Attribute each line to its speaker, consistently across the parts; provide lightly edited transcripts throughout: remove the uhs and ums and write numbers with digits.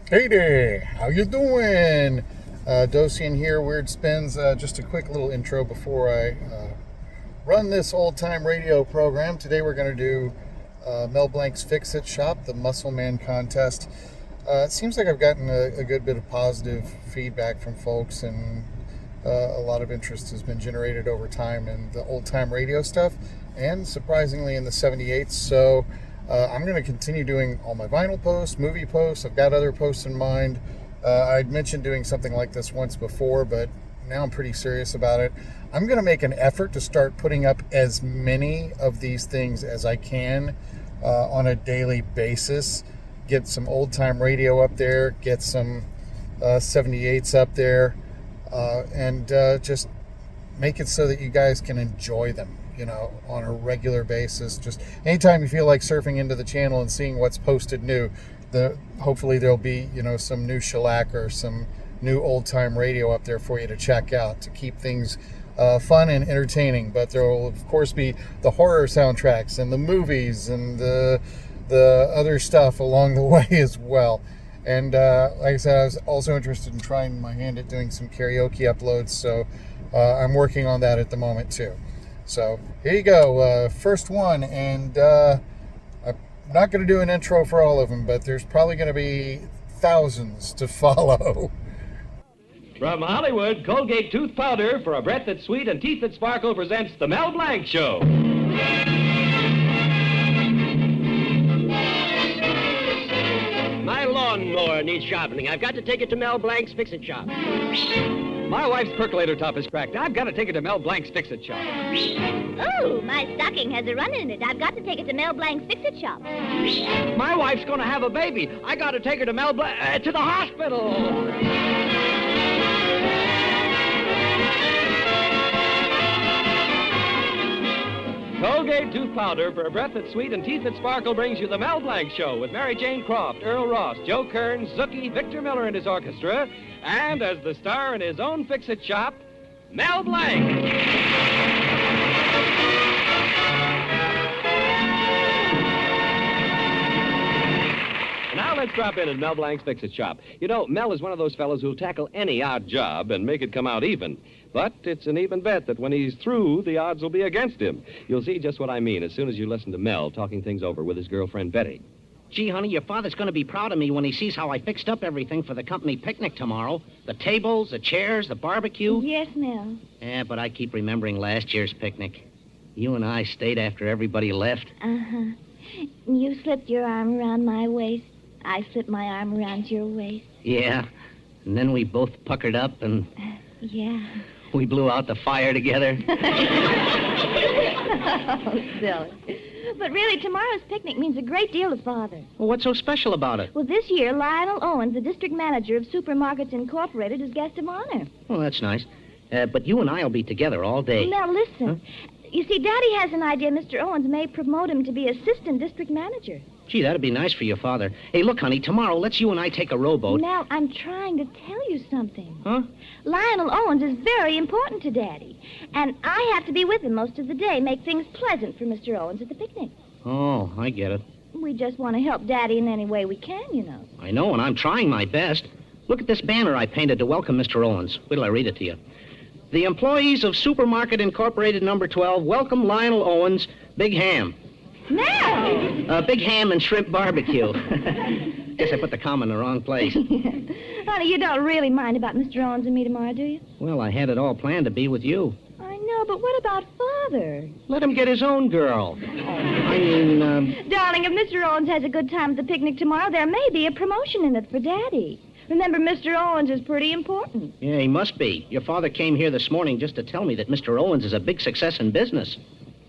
Speaker 1: Hey there, how you doing? Dosian here, Weird Spins. Just a quick little intro before I run this old-time radio program. Today we're going to do Mel Blanc's Fix-It Shop, the Muscle Man contest. It seems like I've gotten a good bit of positive feedback from folks, and a lot of interest has been generated over time in the old-time radio stuff, and surprisingly in the 78s. So I'm going to continue doing all my vinyl posts, movie posts. I've got other posts in mind. I'd mentioned doing something like this once before, but now I'm pretty serious about it. I'm going to make an effort to start putting up as many of these things as I can on a daily basis. Get some old-time radio up there, get some 78s up there, and just make it so that you guys can enjoy them, on a regular basis. Just anytime you feel like surfing into the channel and seeing what's posted new, hopefully there'll be, some new shellac or some new old-time radio up there for you to check out to keep things fun and entertaining. But there will, of course, be the horror soundtracks and the movies and the other stuff along the way as well. And like I said, I was also interested in trying my hand at doing some karaoke uploads, so I'm working on that at the moment too. So here you go, first one, and I'm not going to do an intro for all of them, but there's probably going to be thousands to follow.
Speaker 2: From Hollywood, Colgate Tooth Powder for a breath that's sweet and teeth that sparkle presents The Mel Blanc Show.
Speaker 3: My lawnmower needs sharpening. I've got to take it to Mel Blanc's Fix-It Shop.
Speaker 2: My wife's percolator top is cracked. I've got to take it to Mel Blanc's Fix-It Shop.
Speaker 4: Oh, my stocking has a run in it. I've got to take it to Mel Blanc's Fix-It Shop.
Speaker 2: My wife's going to have a baby. I got to take her to Mel Blanc to the hospital. Colgate Tooth Powder for a breath that's sweet and teeth that sparkle brings you The Mel Blanc Show with Mary Jane Croft, Earl Ross, Joe Kern, Zookie, Victor Miller and his orchestra, and as the star in his own Fix-It Shop, Mel Blanc. Now let's drop in at Mel Blanc's Fix-It Shop. Mel is one of those fellows who'll tackle any odd job and make it come out even. But it's an even bet that when he's through, the odds will be against him. You'll see just what I mean as soon as you listen to Mel talking things over with his girlfriend, Betty.
Speaker 3: Gee, honey, your father's going to be proud of me when he sees how I fixed up everything for the company picnic tomorrow. The tables, the chairs, the barbecue.
Speaker 4: Yes, Mel.
Speaker 3: Yeah, but I keep remembering last year's picnic. You and I stayed after everybody left.
Speaker 4: Uh-huh. You slipped your arm around my waist. I slipped my arm around your waist.
Speaker 3: Yeah, and then we both puckered up and...
Speaker 4: Yeah.
Speaker 3: We blew out the fire together.
Speaker 4: Oh, silly. But really, tomorrow's picnic means a great deal to Father.
Speaker 3: Well, what's so special about it?
Speaker 4: Well, this year, Lionel Owens, the district manager of Supermarkets Incorporated, is guest of honor.
Speaker 3: Well, that's nice. But you and I will be together all day.
Speaker 4: Now, listen.
Speaker 3: Huh?
Speaker 4: You see, Daddy has an idea Mr. Owens may promote him to be assistant district manager.
Speaker 3: Gee, that'd be nice for your father. Hey, look, honey, tomorrow, let's you and I take a rowboat.
Speaker 4: Now, I'm trying to tell you something.
Speaker 3: Huh?
Speaker 4: Lionel Owens is very important to Daddy. And I have to be with him most of the day, make things pleasant for Mr. Owens at the picnic.
Speaker 3: Oh, I get it.
Speaker 4: We just want to help Daddy in any way we can,
Speaker 3: I know, and I'm trying my best. Look at this banner I painted to welcome Mr. Owens. Wait till I read it to you. The employees of Supermarket Incorporated number 12 welcome Lionel Owens, Big Ham.
Speaker 4: Mel!
Speaker 3: Big ham and shrimp barbecue. Guess I put the comma in the wrong place.
Speaker 4: Honey, you don't really mind about Mr. Owens and me tomorrow, do you?
Speaker 3: Well, I had it all planned to be with you.
Speaker 4: I know, but what about Father?
Speaker 3: Let him get his own girl. I mean,
Speaker 4: Darling, if Mr. Owens has a good time at the picnic tomorrow, there may be a promotion in it for Daddy. Remember, Mr. Owens is pretty important.
Speaker 3: Yeah, he must be. Your father came here this morning just to tell me that Mr. Owens is a big success in business.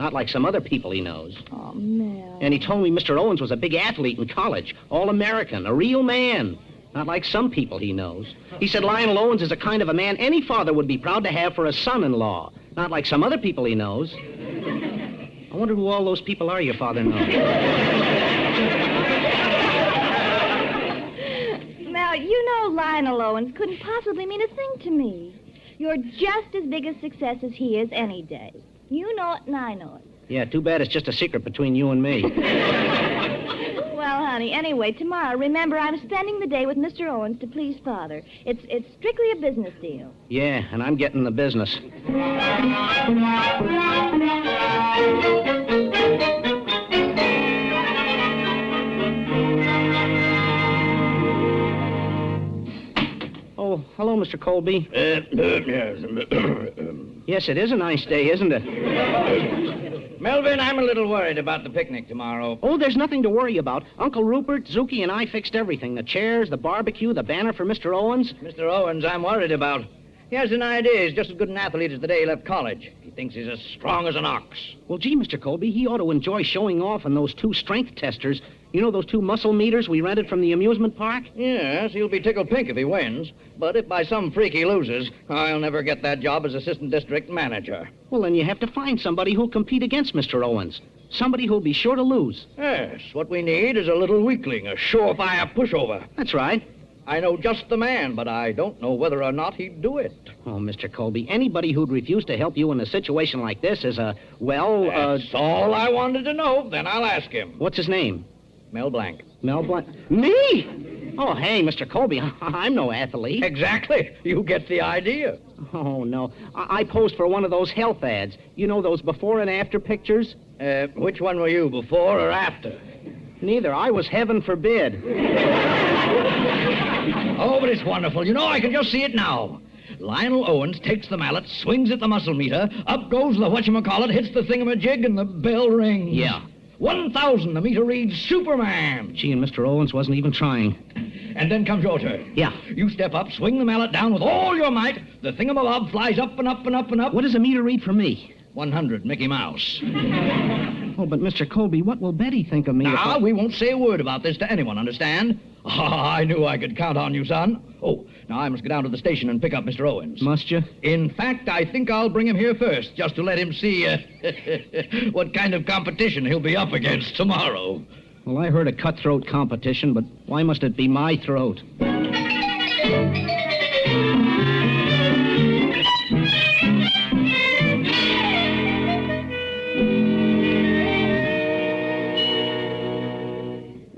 Speaker 3: Not like some other people he knows.
Speaker 4: Oh, Mel.
Speaker 3: And he told me Mr. Owens was a big athlete in college, all-American, a real man. Not like some people he knows. He said Lionel Owens is a kind of a man any father would be proud to have for a son-in-law. Not like some other people he knows. I wonder who all those people are your father knows.
Speaker 4: Mel, you know Lionel Owens couldn't possibly mean a thing to me. You're just as big a success as he is any day. You know it and I know it.
Speaker 3: Yeah, too bad it's just a secret between you and me.
Speaker 4: Well, Well, honey, anyway, tomorrow, remember, I'm spending the day with Mr. Owens to please Father. It's strictly a business deal.
Speaker 3: Yeah, and I'm getting the business. Oh, hello, Mr. Colby. Yes, it is a nice day, isn't it?
Speaker 5: Melvin, I'm a little worried about the picnic tomorrow.
Speaker 3: Oh, there's nothing to worry about. Uncle Rupert, Zuki, and I fixed everything. The chairs, the barbecue, the banner for Mr. Owens.
Speaker 5: Mr. Owens, I'm worried about. He has an idea. He's just as good an athlete as the day he left college. He thinks he's as strong as an ox.
Speaker 3: Well, gee, Mr. Colby, he ought to enjoy showing off on those 2 strength testers. You know those 2 muscle meters we rented from the amusement park?
Speaker 5: Yes, he'll be tickled pink if he wins. But if by some freak he loses, I'll never get that job as assistant district manager.
Speaker 3: Well, then you have to find somebody who'll compete against Mr. Owens. Somebody who'll be sure to lose.
Speaker 5: Yes, what we need is a little weakling, a surefire pushover.
Speaker 3: That's right.
Speaker 5: I know just the man, but I don't know whether or not he'd do it.
Speaker 3: Oh, Mr. Colby, anybody who'd refuse to help you in a situation like this is
Speaker 5: That's all I wanted to know. Then I'll ask him.
Speaker 3: What's his name?
Speaker 5: Mel Blanc.
Speaker 3: Mel Blanc. Me? Oh, hey, Mr. Colby, I'm no athlete.
Speaker 5: Exactly. You get the idea.
Speaker 3: Oh, no. I posed for one of those health ads. You know, those before and after pictures?
Speaker 5: Which one were you, before or after?
Speaker 3: Neither. I was heaven forbid.
Speaker 5: Oh, but it's wonderful. You know, I can just see it now. Lionel Owens takes the mallet, swings at the muscle meter, up goes the whatchamacallit, hits the thingamajig, and the bell rings.
Speaker 3: Yeah.
Speaker 5: 1,000, the meter reads Superman.
Speaker 3: Gee, and Mr. Owens wasn't even trying.
Speaker 5: And then comes your turn.
Speaker 3: Yeah.
Speaker 5: You step up, swing the mallet down with all your might. The thingamabob flies up and up and up and up.
Speaker 3: What does the meter read for me?
Speaker 5: 100, Mickey Mouse.
Speaker 3: Oh, but Mr. Colby, what will Betty think of me if
Speaker 5: Now, we won't say a word about this to anyone, understand? I knew I could count on you, son. Oh, now I must go down to the station and pick up Mr. Owens.
Speaker 3: Must you?
Speaker 5: In fact, I think I'll bring him here first, just to let him see what kind of competition he'll be up against tomorrow.
Speaker 3: Well, I heard a cutthroat competition, but why must it be my throat?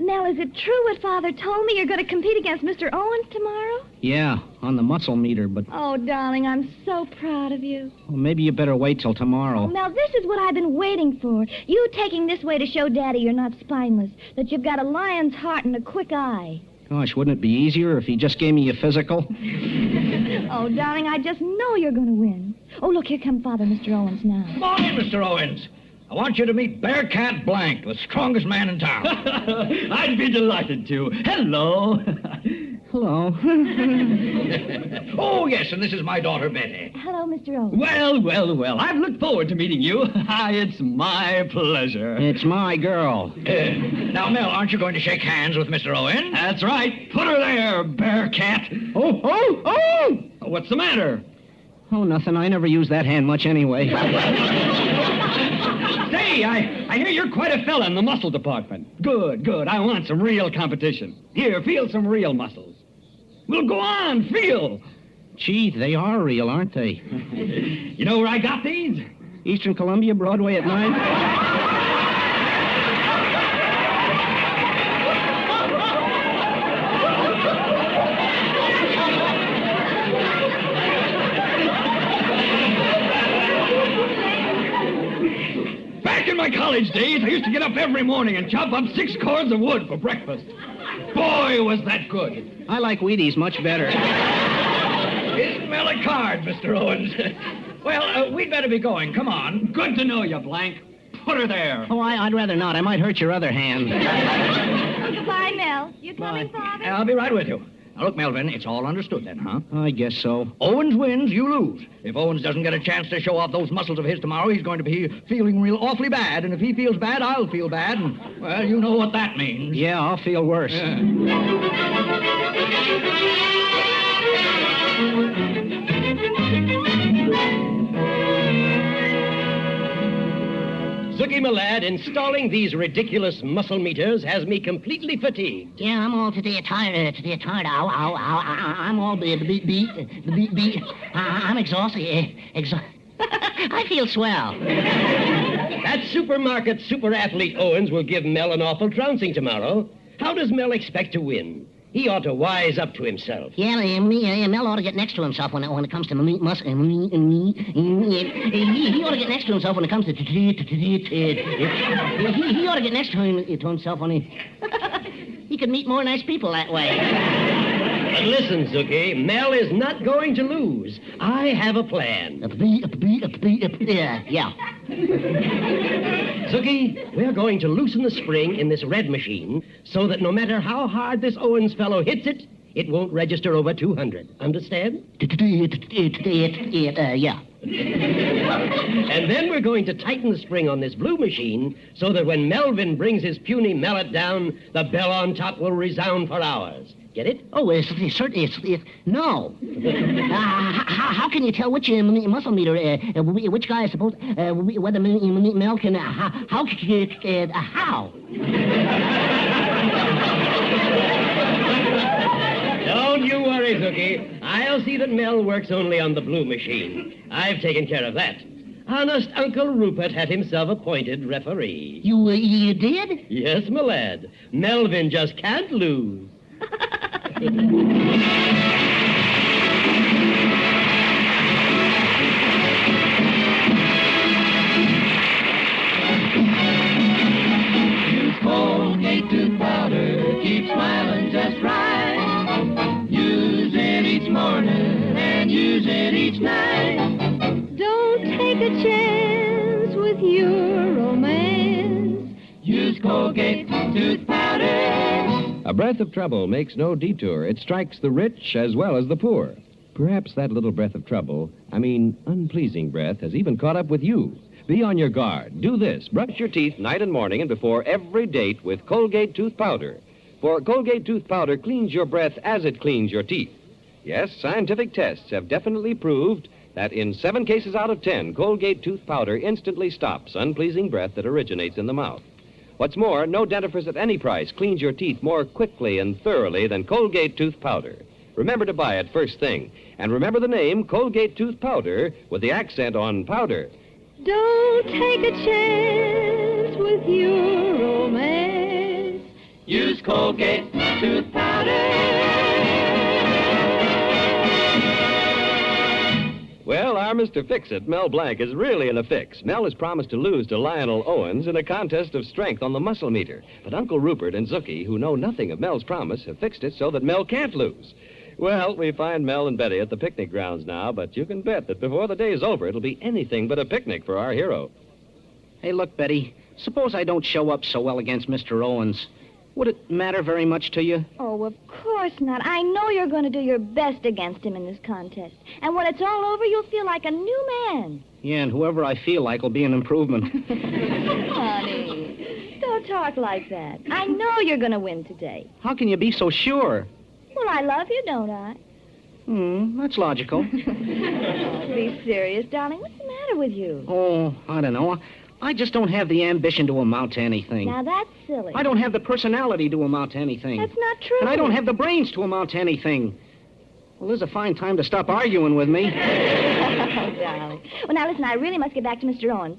Speaker 4: Mel, is it true what Father told me? You're going to compete against Mr. Owens tomorrow?
Speaker 3: Yeah, on the muscle meter, but
Speaker 4: Oh, darling, I'm so proud of you.
Speaker 3: well, maybe you better wait till tomorrow.
Speaker 4: Mel, this is what I've been waiting for. You taking this way to show Daddy you're not spineless, that you've got a lion's heart and a quick eye.
Speaker 3: Gosh, wouldn't it be easier if he just gave me a physical?
Speaker 4: Oh, darling, I just know you're going to win. Oh, look, here come Father, Mr. Owens, now.
Speaker 5: Come on in, Mr. Owens. I want you to meet Bearcat Blanc, the strongest man in town.
Speaker 6: I'd be delighted to. Hello.
Speaker 3: Hello.
Speaker 5: Oh, yes, and this is my daughter, Betty.
Speaker 4: Hello, Mr. Owens.
Speaker 6: Well. I've looked forward to meeting you. It's my pleasure.
Speaker 3: It's my girl.
Speaker 5: Now, Mel, aren't you going to shake hands with Mr. Owens?
Speaker 6: That's right. Put her there, Bearcat.
Speaker 3: Oh!
Speaker 6: What's the matter?
Speaker 3: Oh, nothing. I never use that hand much anyway.
Speaker 6: Say, I hear you're quite a fella in the muscle department. Good. I want some real competition. Here, feel some real muscles. Well, go on, feel.
Speaker 3: Gee, they are real, aren't they?
Speaker 6: You know where I got these?
Speaker 3: Eastern Columbia, Broadway at 9.
Speaker 6: Back in my college days, I used to get up every morning and chop up 6 cords of wood for breakfast. Boy, was that good.
Speaker 3: I like Wheaties much better.
Speaker 5: Isn't Mel a card, Mr. Owens? Well, we'd better be going. Come on.
Speaker 6: Good to know you, Blank. Put her there.
Speaker 3: Oh, I'd rather not. I might hurt your other hand.
Speaker 4: Goodbye, Mel. You coming,
Speaker 3: Bye.
Speaker 4: Father?
Speaker 5: I'll be right with you. Now, look, Melvin, it's all understood then, huh?
Speaker 3: I guess so.
Speaker 5: Owens wins, you lose. If Owens doesn't get a chance to show off those muscles of his tomorrow, he's going to be feeling real awfully bad. And if he feels bad, I'll feel bad. And, well, you know what that means.
Speaker 3: Yeah, I'll feel worse.
Speaker 7: Zookie, my lad, installing these ridiculous muscle meters has me completely fatigued.
Speaker 8: Yeah, I'm all tired. Ow. I'm all beat. I'm exhausted. I feel swell.
Speaker 7: That supermarket super athlete Owens will give Mel an awful trouncing tomorrow. How does Mel expect to win? He ought to wise up to himself.
Speaker 8: Yeah, Mel ought to get next to himself when it comes to muscle. He ought to get next to himself when it comes to. He ought to get next to himself when he. He could meet more nice people that way.
Speaker 7: But listen, Zookie, Mel is not going to lose. I have a plan.
Speaker 8: Yeah.
Speaker 7: Zookie, we're going to loosen the spring in this red machine so that no matter how hard this Owens fellow hits it, it won't register over 200. Understand?
Speaker 8: Yeah.
Speaker 7: And then we're going to tighten the spring on this blue machine so that when Melvin brings his puny mallet down, the bell on top will resound for hours. Get it?
Speaker 8: Oh, certainly. No. How can you tell which muscle meter, which guy is supposed, whether Mel can, how?
Speaker 7: Don't you worry, Zookie. I'll see that Mel works only on the blue machine. I've taken care of that. Honest Uncle Rupert had himself appointed referee.
Speaker 8: You did?
Speaker 7: Yes, my lad. Melvin just can't lose.
Speaker 9: Use Colgate tooth powder, keep smiling just right. Use it each morning and use it each night.
Speaker 4: Don't take a chance with your romance.
Speaker 9: Use Colgate tooth powder.
Speaker 2: A breath of trouble makes no detour. It strikes the rich as well as the poor. Perhaps that little breath of trouble, unpleasing breath, has even caught up with you. Be on your guard. Do this. Brush your teeth night and morning and before every date with Colgate tooth powder. For Colgate tooth powder cleans your breath as it cleans your teeth. Yes, scientific tests have definitely proved that in 7 cases out of 10, Colgate tooth powder instantly stops unpleasing breath that originates in the mouth. What's more, no dentifrice at any price cleans your teeth more quickly and thoroughly than Colgate tooth powder. Remember to buy it first thing. And remember the name Colgate tooth powder with the accent on powder.
Speaker 4: Don't take a chance with your romance.
Speaker 9: Use Colgate tooth powder.
Speaker 2: Well, our Mr. Fix-It, Mel Blanc, is really in a fix. Mel has promised to lose to Lionel Owens in a contest of strength on the muscle meter. But Uncle Rupert and Zookie, who know nothing of Mel's promise, have fixed it so that Mel can't lose. Well, we find Mel and Betty at the picnic grounds now, but you can bet that before the day is over, it'll be anything but a picnic for our hero.
Speaker 3: Hey, look, Betty, suppose I don't show up so well against Mr. Owens. Would it matter very much to you?
Speaker 4: Oh, of course not. I know you're going to do your best against him in this contest. And when it's all over, you'll feel like a new man.
Speaker 3: Yeah, and whoever I feel like will be an improvement.
Speaker 4: Honey, don't talk like that. I know you're going to win today.
Speaker 3: How can you be so sure?
Speaker 4: Well, I love you, don't I?
Speaker 3: That's logical.
Speaker 4: Oh, be serious, darling. What's the matter with you?
Speaker 3: Oh, I don't know. I just don't have the ambition to amount to anything.
Speaker 4: Now, that's silly.
Speaker 3: I don't have the personality to amount to anything.
Speaker 4: That's not true.
Speaker 3: And I don't have the brains to amount to anything. Well, this is a fine time to stop arguing with me.
Speaker 4: Oh, darling. Well, now, listen, I really must get back to Mr. Owens.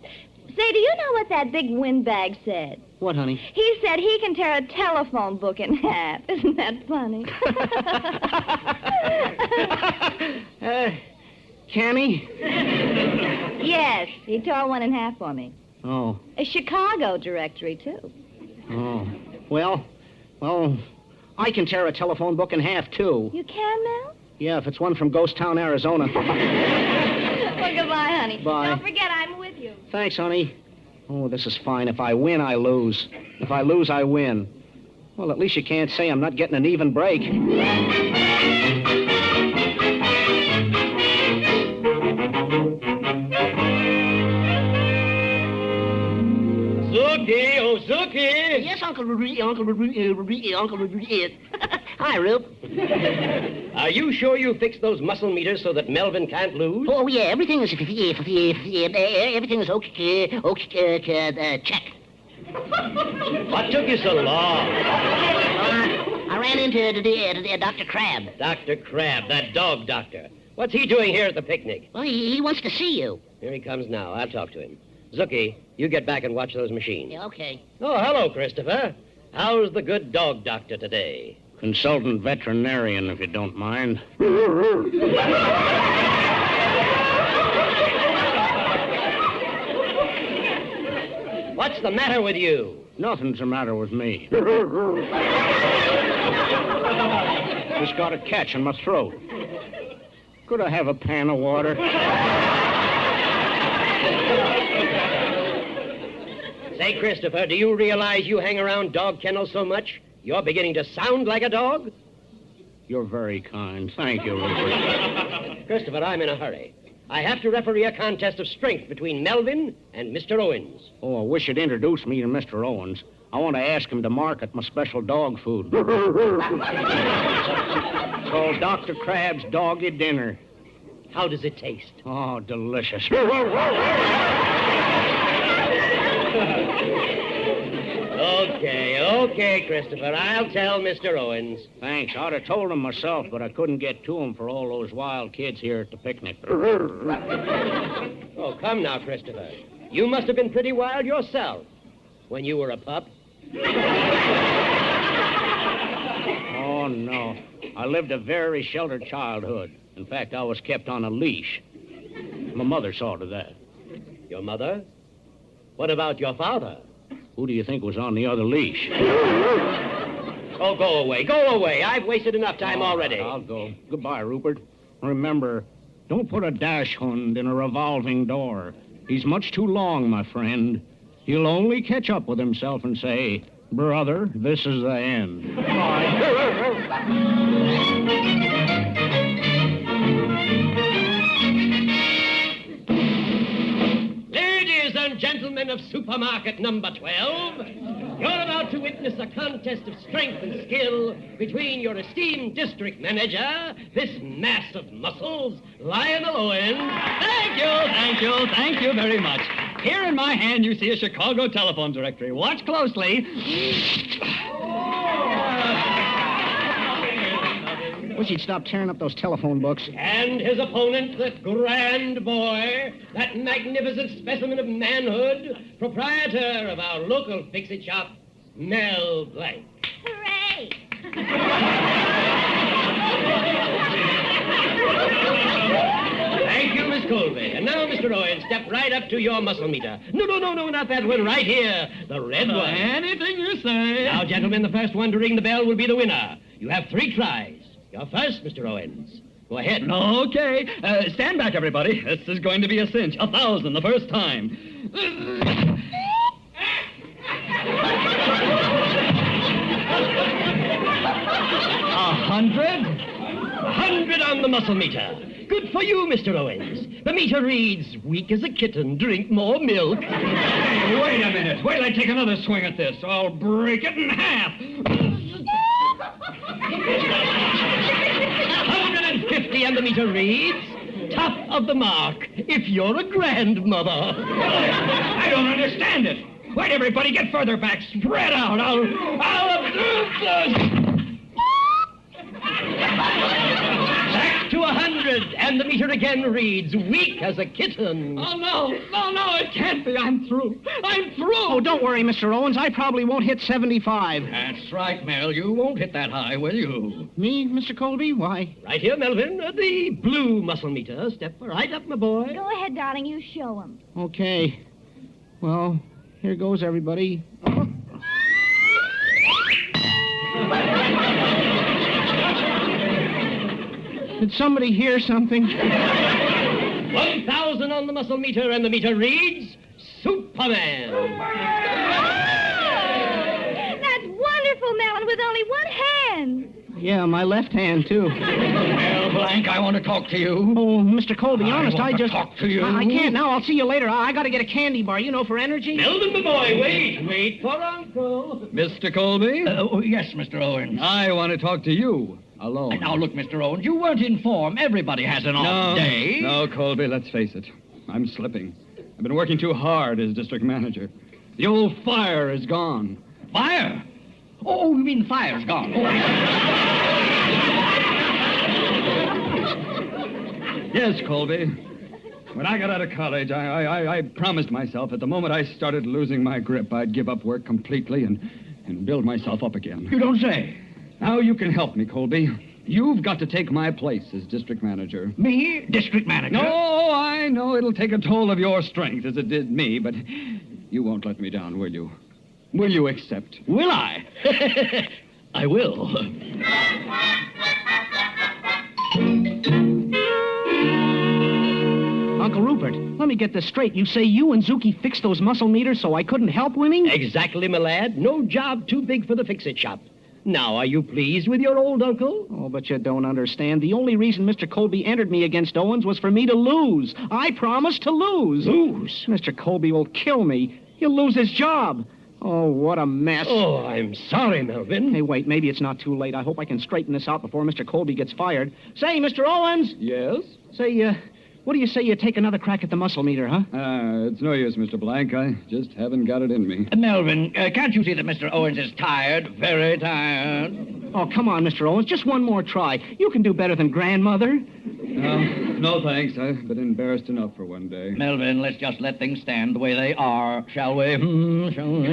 Speaker 4: Say, do you know what that big windbag said?
Speaker 3: What, honey?
Speaker 4: He said he can tear a telephone book in half. Isn't that funny?
Speaker 3: Can he?
Speaker 4: Yes, he tore one in half for me.
Speaker 3: Oh.
Speaker 4: A Chicago directory, too.
Speaker 3: Oh. Well, I can tear a telephone book in half, too.
Speaker 4: You can, Mel?
Speaker 3: Yeah, if it's one from Ghost Town, Arizona.
Speaker 4: Well, goodbye, honey.
Speaker 3: Bye.
Speaker 4: Don't forget, I'm with you.
Speaker 3: Thanks, honey. Oh, this is fine. If I win, I lose. If I lose, I win. Well, at least you can't say I'm not getting an even break.
Speaker 7: Zookie, oh, Zookie!
Speaker 8: Yes, Uncle Ruby. Hi, Rube.
Speaker 7: Are you sure you fixed those muscle meters so that Melvin can't lose?
Speaker 8: Oh, yeah, everything is okay. Check.
Speaker 7: What took you so long?
Speaker 8: I ran into Dr. Crab.
Speaker 7: Dr. Crab, that dog doctor. What's he doing here at the picnic?
Speaker 8: Well, he wants to see you.
Speaker 7: Here he comes now. I'll talk to him. Zookie, you get back and watch those machines.
Speaker 8: Yeah, okay.
Speaker 7: Oh, hello, Christopher. How's the good dog doctor today?
Speaker 3: Consultant veterinarian, if you don't mind.
Speaker 7: What's the matter with you?
Speaker 3: Nothing's the matter with me. Just got a catch in my throat. Could I have a pan of water?
Speaker 7: Say, Christopher, do you realize you hang around dog kennels so much, you're beginning to sound like a dog?
Speaker 3: You're very kind. Thank you, Rupert.
Speaker 7: Christopher, I'm in a hurry. I have to referee a contest of strength between Melvin and Mr. Owens.
Speaker 3: Oh, I wish you'd introduce me to Mr. Owens. I want to ask him to market my special dog food. It's called Dr. Crab's Doggy Dinner.
Speaker 7: How does it taste?
Speaker 3: Oh, delicious.
Speaker 7: Okay, Christopher. I'll tell Mr. Owens.
Speaker 3: Thanks. I'd have told him myself, but I couldn't get to him for all those wild kids here at the picnic.
Speaker 7: Oh, come now, Christopher. You must have been pretty wild yourself when you were a pup.
Speaker 3: Oh, no. I lived a very sheltered childhood. In fact, I was kept on a leash. My mother saw to that.
Speaker 7: Your mother? What about your father?
Speaker 3: Who do you think was on the other leash?
Speaker 7: Oh, go away. I've wasted enough time already.
Speaker 3: I'll go. Goodbye, Rupert. Remember, don't put a dash hund in a revolving door. He's much too long, my friend. He'll only catch up with himself and say, brother, this is the end.
Speaker 7: Ladies and gentlemen of supermarket number 12, you're about to witness a contest of strength and skill between your esteemed district manager, this mass of muscles, Lionel Owens.
Speaker 6: Thank you very much. Here in my hand, you see a Chicago telephone directory. Watch closely.
Speaker 3: Wish he'd stop tearing up those telephone books.
Speaker 7: And his opponent, the grand boy, that magnificent specimen of manhood, proprietor of our local fix-it shop, Mel Blanc.
Speaker 4: Hooray!
Speaker 7: Thank you, Miss Colby. And now, Mr. Owens, step right up to your muscle meter. No, not that one, right here, the red one.
Speaker 6: Anything you say.
Speaker 7: Now, gentlemen, the first one to ring the bell will be the winner. You have 3 tries. You're first, Mr. Owens. Go ahead.
Speaker 6: Okay. Stand back, everybody. This is going to be a cinch. 1,000 the first time. 100.
Speaker 7: 100 on the muscle meter. Good for you, Mr. Owens. The meter reads, weak as a kitten, drink more milk.
Speaker 6: Hey, wait a minute. Wait till I take another swing at this. I'll break it in half.
Speaker 7: 150 and the meter reads, top of the mark, if you're a grandmother.
Speaker 6: I don't understand it. Wait, everybody, get further back. Spread out.
Speaker 7: Back to 100, and the meter again reads, weak as a kitten.
Speaker 6: Oh, no, it can't be. I'm through.
Speaker 3: Oh, don't worry, Mr. Owens. I probably won't hit 75.
Speaker 5: That's right, Mel. You won't hit that high, will you?
Speaker 3: Me, Mr. Colby? Why?
Speaker 7: Right here, Melvin, the blue muscle meter. Step right up, my boy.
Speaker 4: Go ahead, darling. You show him.
Speaker 3: Okay. Well, here goes, everybody. Did somebody hear something?
Speaker 7: 1,000 on the muscle meter, and the meter reads, Superman.
Speaker 4: That's wonderful, Melon, with only one hand.
Speaker 3: Yeah, my left hand, too.
Speaker 5: Mel Blanc, I want to talk to you.
Speaker 3: Oh, Mr. Colby, honest,
Speaker 5: I want to
Speaker 3: just...
Speaker 5: talk to you.
Speaker 3: I can't now. I'll see you later. I got to get a candy bar, for energy.
Speaker 7: Melvin, my boy, wait for Uncle.
Speaker 6: Mr. Colby?
Speaker 5: Yes, Mr. Owens.
Speaker 6: I want to talk to you. Alone.
Speaker 5: Now, look, Mr. Owens, you weren't informed. Everybody has an off day.
Speaker 6: No, Colby, let's face it. I'm slipping. I've been working too hard as district manager. The old fire is gone.
Speaker 5: Fire? Oh, you mean the fire's gone. Oh.
Speaker 6: Yes, Colby. When I got out of college, I promised myself that the moment I started losing my grip, I'd give up work completely and and build myself up again.
Speaker 5: You don't say.
Speaker 6: Now you can help me, Colby. You've got to take my place as district manager.
Speaker 5: Me, district manager?
Speaker 6: No, I know it'll take a toll of your strength as it did me, but you won't let me down, will you? Will you accept?
Speaker 5: Will I? I will.
Speaker 3: Uncle Rupert, let me get this straight. You say you and Zuki fixed those muscle meters so I couldn't help winning?
Speaker 7: Exactly, my lad. No job too big for the fix-it shop. Now, are you pleased with your old uncle?
Speaker 3: Oh, but you don't understand. The only reason Mr. Colby entered me against Owens was for me to lose. I promised to lose.
Speaker 7: Lose?
Speaker 3: Mr. Colby will kill me. He'll lose his job. Oh, what a mess.
Speaker 7: Oh, I'm sorry, Melvin.
Speaker 3: Hey, wait, maybe it's not too late. I hope I can straighten this out before Mr. Colby gets fired. Say, Mr. Owens.
Speaker 6: Yes?
Speaker 3: Say, what do you say you take another crack at the muscle meter, huh?
Speaker 6: It's no use, Mr. Blank. I just haven't got it in me.
Speaker 5: Melvin, can't you see that Mr. Owens is tired? Very tired.
Speaker 3: Oh, come on, Mr. Owens. Just one more try. You can do better than grandmother.
Speaker 6: No, thanks. I've been embarrassed enough for one day.
Speaker 5: Melvin, let's just let things stand the way they are, shall we? Shall we?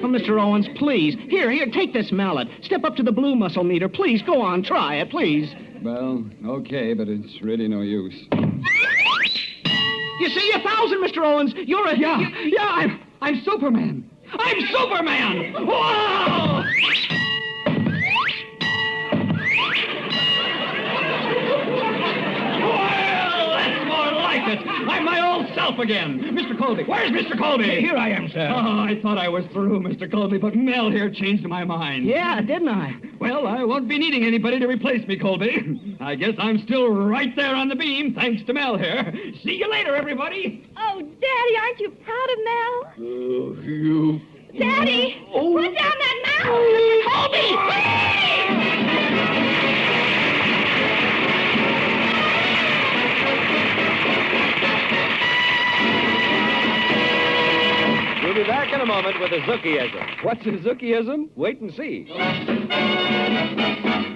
Speaker 3: Oh, Mr. Owens, please. Here, take this mallet. Step up to the blue muscle meter. Please, go on. Try it, please.
Speaker 6: Well, okay, but it's really no use.
Speaker 3: You see, 1,000, Mr. Owens. You're a...
Speaker 6: Yeah, I'm Superman. I'm Superman! Whoa! Well, that's more like it. I'm my old self again. Mr. Colby. Where's Mr. Colby?
Speaker 5: Here I am, sir.
Speaker 6: Oh, I thought I was through, Mr. Colby, but Mel here changed my mind.
Speaker 3: Yeah, didn't I?
Speaker 6: Well, I won't be needing anybody to replace me, Colby. I guess I'm still right there on the beam, thanks to Mel here. See you later, everybody.
Speaker 4: Oh, Daddy, aren't you proud of Mel?
Speaker 6: Oh, you...
Speaker 4: Daddy, put down that mouth! Colby!
Speaker 2: We'll be back in a moment with a Zookieism. What's a Zookieism? Wait and see.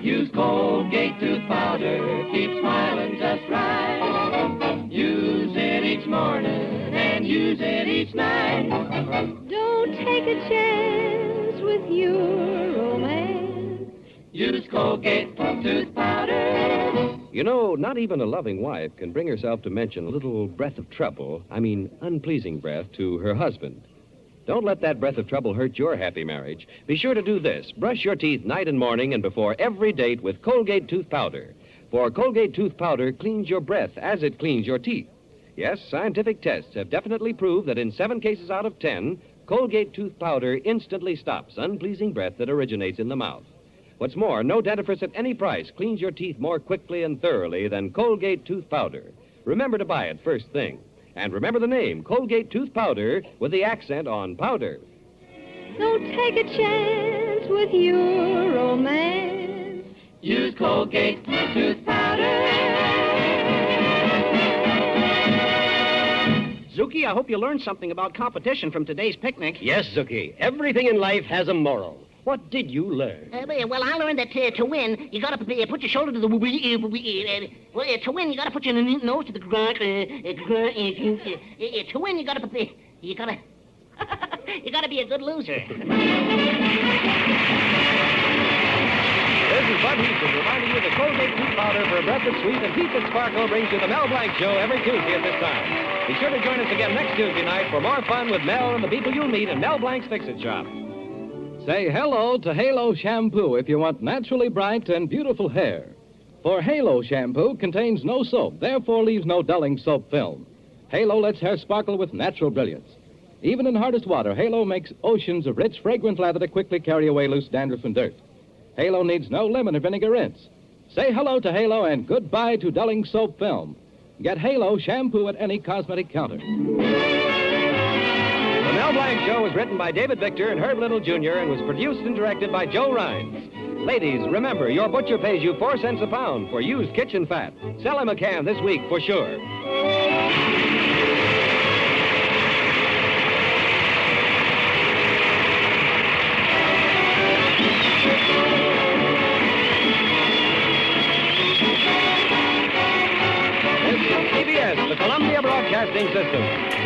Speaker 9: Use Colgate tooth powder, keep smiling just right. Use it each morning and use it each night.
Speaker 4: Don't take a chance with your romance.
Speaker 9: Use Colgate tooth powder.
Speaker 2: You know, not even a loving wife can bring herself to mention a little breath of trouble, unpleasing breath, to her husband. Don't let that breath of trouble hurt your happy marriage. Be sure to do this. Brush your teeth night and morning and before every date with Colgate tooth powder. For Colgate tooth powder cleans your breath as it cleans your teeth. Yes, scientific tests have definitely proved that in 7 cases out of 10, Colgate tooth powder instantly stops unpleasing breath that originates in the mouth. What's more, no dentifrice at any price cleans your teeth more quickly and thoroughly than Colgate tooth powder. Remember to buy it first thing. And remember the name, Colgate tooth powder, with the accent on powder.
Speaker 4: Don't take a chance with your romance.
Speaker 9: Use Colgate tooth powder.
Speaker 3: Zuki, I hope you learned something about competition from today's picnic.
Speaker 7: Yes, Zookie. Everything in life has a moral. What did you learn?
Speaker 8: Well, I learned that to win, you gotta put your shoulder to the to win, you gotta put your nose to the ground. To win, you gotta you gotta be a good loser.
Speaker 2: This is Bud Houston reminding you that Colgate tooth powder for a breath that's sweet and teeth that sparkle brings you the Mel Blanc Show every Tuesday at this time. Be sure to join us again next Tuesday night for more fun with Mel and the people you'll meet in Mel Blanc's Fix-It Shop.
Speaker 10: Say hello to Halo Shampoo if you want naturally bright and beautiful hair. For Halo Shampoo contains no soap, therefore leaves no dulling soap film. Halo lets hair sparkle with natural brilliance. Even in hardest water, Halo makes oceans of rich, fragrant lather to quickly carry away loose dandruff and dirt. Halo needs no lemon or vinegar rinse. Say hello to Halo and goodbye to dulling soap film. Get Halo Shampoo at any cosmetic counter.
Speaker 2: The Mel Blanc Show was written by David Victor and Herb Little Jr. and was produced and directed by Joe Rhines. Ladies, remember, your butcher pays you 4 cents a pound for used kitchen fat. Sell him a can this week for sure. This is CBS, the Columbia Broadcasting Broadcasting System.